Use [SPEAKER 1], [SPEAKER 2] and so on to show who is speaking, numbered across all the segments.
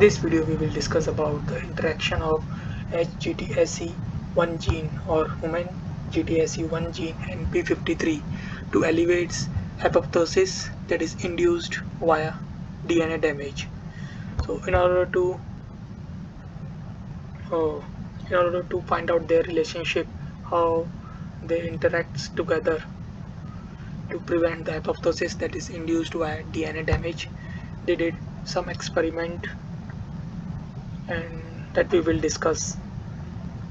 [SPEAKER 1] this video we will discuss about the interaction of hGTSE-1 gene or human GTSE-1 gene and p53 to alleviates apoptosis that is induced via DNA damage. So uh, in order to find out their relationship, how they interact together to prevent the apoptosis that is induced via DNA damage, they did some experiment and that we will discuss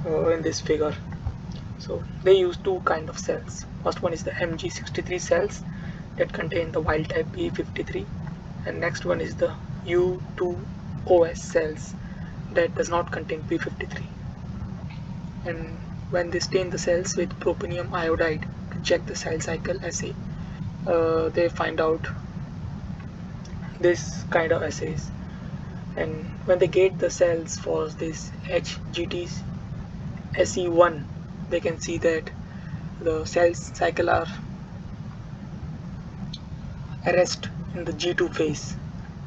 [SPEAKER 1] in this figure. So they use two kind of cells. First one is the MG63 cells that contain the wild type p53, and next one is the U2OS cells that does not contain p53. And when they stain the cells with proponium iodide to check the cell cycle assay, they find out this kind of assays. And when they gate the cells for this hGTSE-1, they can see that the cell cycle are arrest in the G2 phase.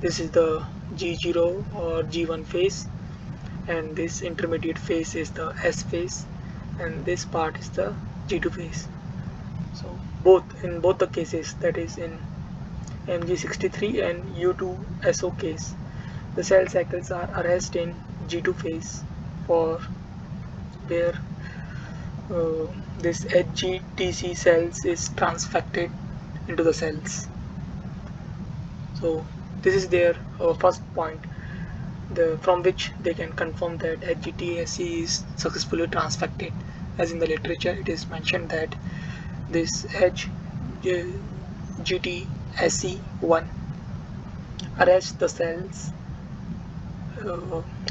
[SPEAKER 1] This is the G0 or G1 phase, and this intermediate phase is the S phase, and this part is the G2 phase. So in both the cases, that is in MG63 and U2SO case, the cell cycles are arrest in G2 phase for where this hGTC cells is transfected into the cells. So this is their first point, from which they can confirm that hGTSE is successfully transfected. As in the literature it is mentioned that this hGTSE-1 arrests the cells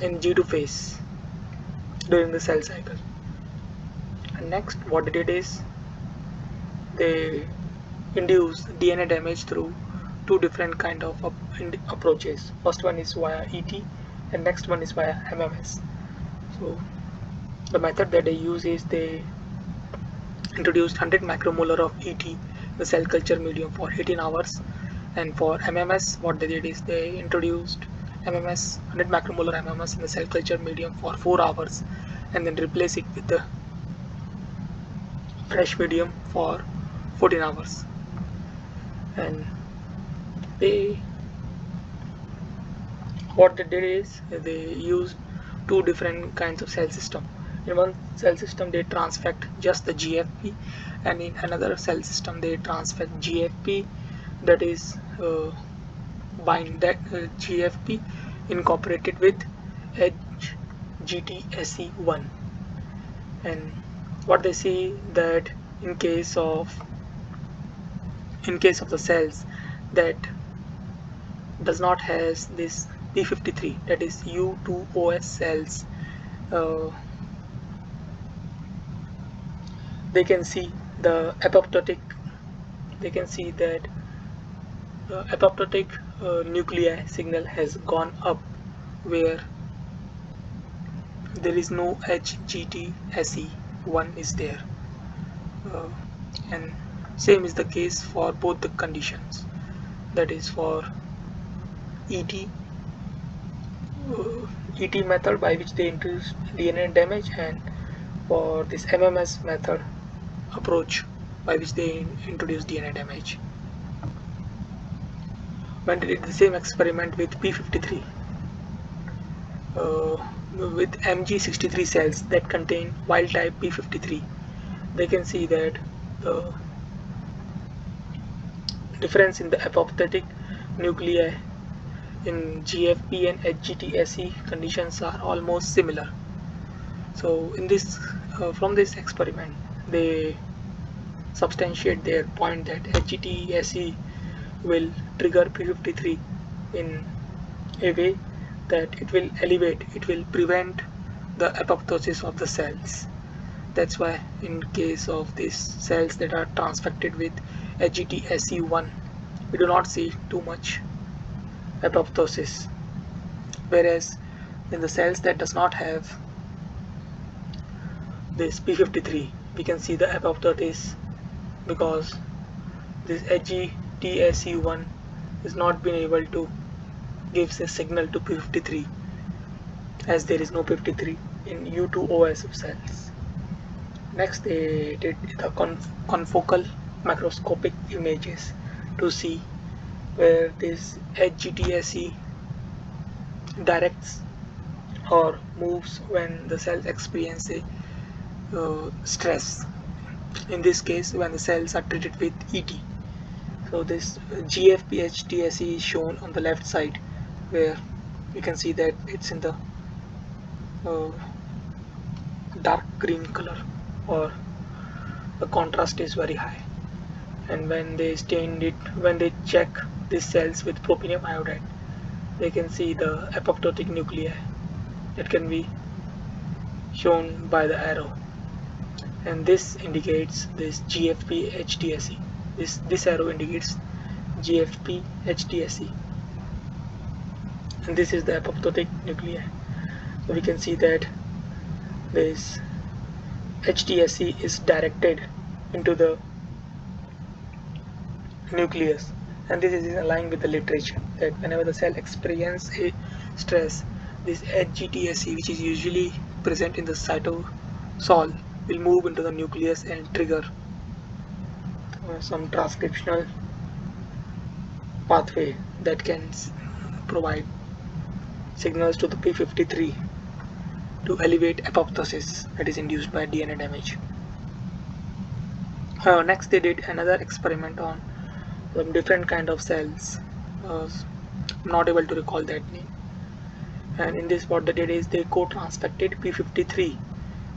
[SPEAKER 1] in G2 phase during the cell cycle. And next what they did is they induce DNA damage through two different kind of approaches. First one is via ET and next one is via MMS. So the method that they use is they introduced 100 macromolar of ET in the cell culture medium for 18 hours, and for MMS what they did is they introduced 100 macromolar MMS in the cell culture medium for 4 hours and then replace it with the fresh medium for 14 hours. And what they did is they used two different kinds of cell system. In one cell system they transfect just the GFP, and in another cell system they transfect GFP, that is bind that GFP incorporated with hGTSE-1. And what they see that in case of the cells that does not has this p53, that is U2OS cells, they can see the apoptotic, they can see that apoptotic nuclei signal has gone up where there is no hGTSE-1 is there, and same is the case for both the conditions, that is for ET method by which they introduce DNA damage, and for this MMS method approach by which they introduce DNA damage. When they did the same experiment with p53 with MG63 cells that contain wild type p53, they can see that the difference in the apoptotic nuclei in GFP and hGTSE conditions are almost similar. So in this from this experiment they substantiate their point that hGTSE will trigger p53 in a way that it will prevent the apoptosis of the cells. That's why in case of these cells that are transfected with hGTSE-1, we do not see too much apoptosis, whereas in the cells that does not have this p53 we can see the apoptosis, because this hGTSE-1 is not been able to give a signal to p53 as there is no p53 in U2OS cells. Next, they did the confocal macroscopic images to see where this hGTSE directs or moves when the cells experience a stress. In this case, when the cells are treated with ET. So this GFP-HTSE is shown on the left side, where you can see that it's in the dark green color, or the contrast is very high. And when they check these cells with propinium iodide, they can see the apoptotic nuclei that can be shown by the arrow, and this indicates this GFP-HTSE. This arrow indicates GFP-HTSE, and this is the apoptotic nuclei. So we can see that this hTSE is directed into the nucleus, and this is in line with the literature that whenever the cell experiences a stress, this hGTSE, which is usually present in the cytosol, will move into the nucleus and trigger some transcriptional pathway that can provide signals to the p53 to alleviate apoptosis that is induced by DNA damage. Next, they did another experiment on some different kind of cells. I'm not able to recall that name. And in this, what they did is they co-transfected p53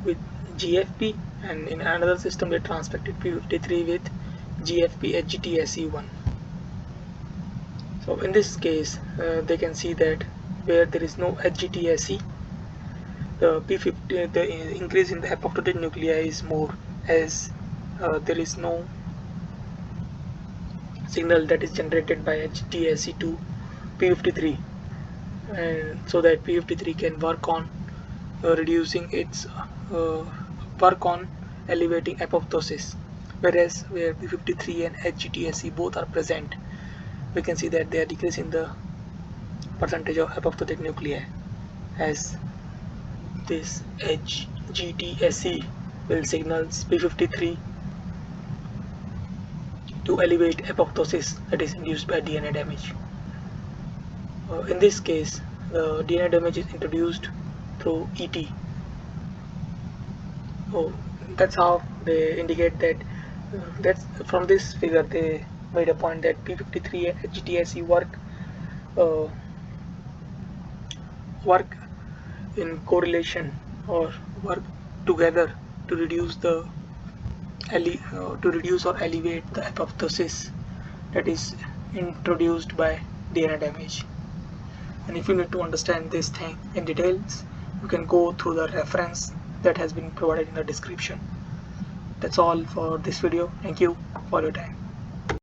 [SPEAKER 1] with GFP, and in another system they transfected p53 with GFP hGTSE-1. So in this case, they can see that where there is no hGTSE, the increase in the apoptotic nuclei is more, as there is no signal that is generated by hGTSE to p53, and so that p53 can work on reducing its work on elevating apoptosis, whereas where p53 and hGTSE both are present, we can see that they are decreasing the percentage of apoptotic nuclei, as this hGTSE will signals p53 to elevate apoptosis that is induced by DNA damage. In this case, the DNA damage is introduced through ET. So that's how they indicate that. That's from this figure they made a point that p53 and hGTSE work in correlation or work together to reduce or alleviate the apoptosis that is introduced by DNA damage. And if you need to understand this thing in details, you can go through the reference that has been provided in the description. That's all for this video. Thank you for your time.